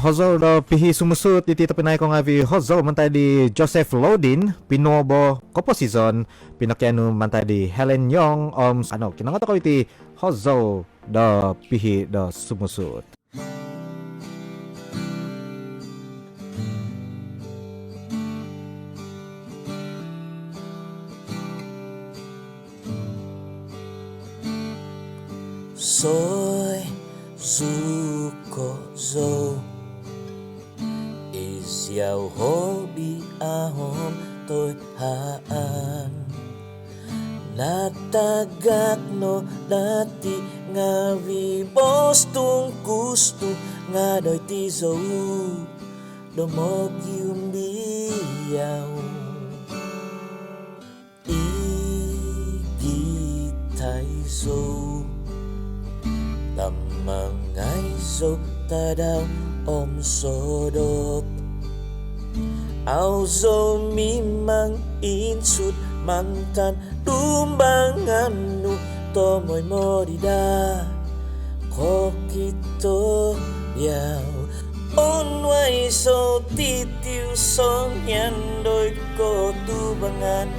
Hozol do pihi sumusut iti tapinay ko nga vi Hozol man tayo di Joseph Lodin Pinobo Composition pinakiano man tayo di Helen Yong kinangata ko iti Hozol do pihi do sumusut. Soy zuko zo Isiaw hobi ahom to'y haan Natagak no dati nga vibos tung gusto nga do'y tizo Domog yung biyaw Igitay zo Tamangay zo tadaw om sodop Auzo mimang insut mantan Dumbangan nu tomoy morida Kokito yaw Onway so titiw song yandoy ko tubangan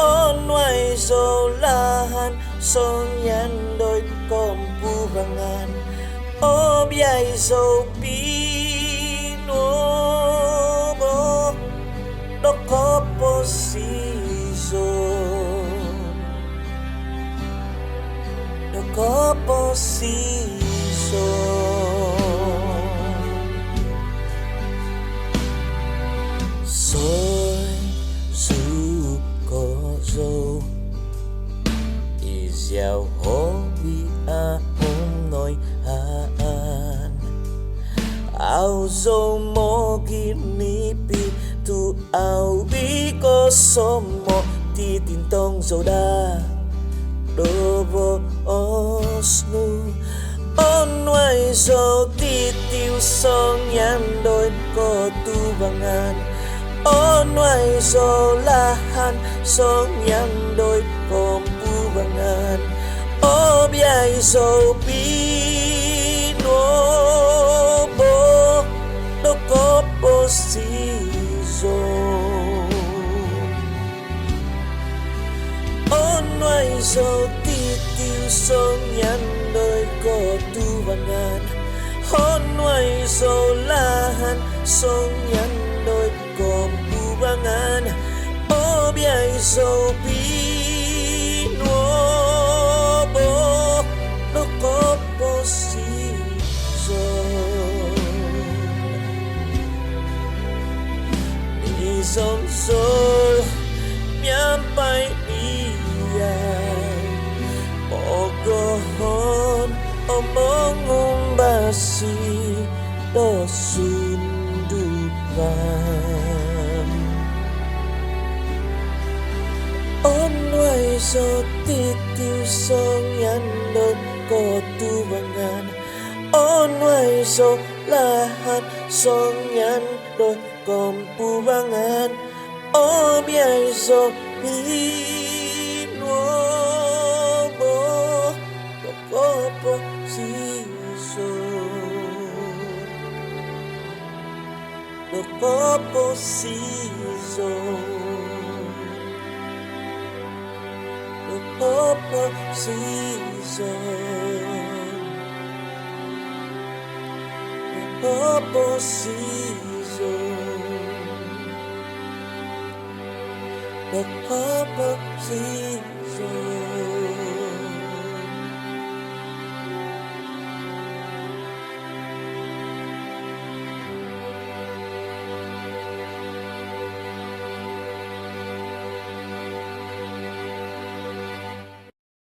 Onway so lahan song yandoy kompubangan Obyay so pinobo Doko posisyon Doko posisyon Soy suko zo Isiaw hobi ahom noy haan Auzo mo ginipi tu awi ko somo titintong zoda Dobo osnu Onway so titiw song yandoy ko tubangan Onway so lahan song yandoy kompubangan Obyay so pinobo Doko posisyon Onway so titiw song yandoy ko tubangan Onway so lahan song yandoy kompubangan Obyay so pinobo Doko posisyon Isong sol Miyampay iyay Pogohon Omong umbasi Do sundupan Onway so titiw song yandot ko tubangan Onway so lahat song yandot kompubangan Obyay so pinobo Doko posisyon Doko posisyon Doko posisyon Doko posisyon Doko posisyon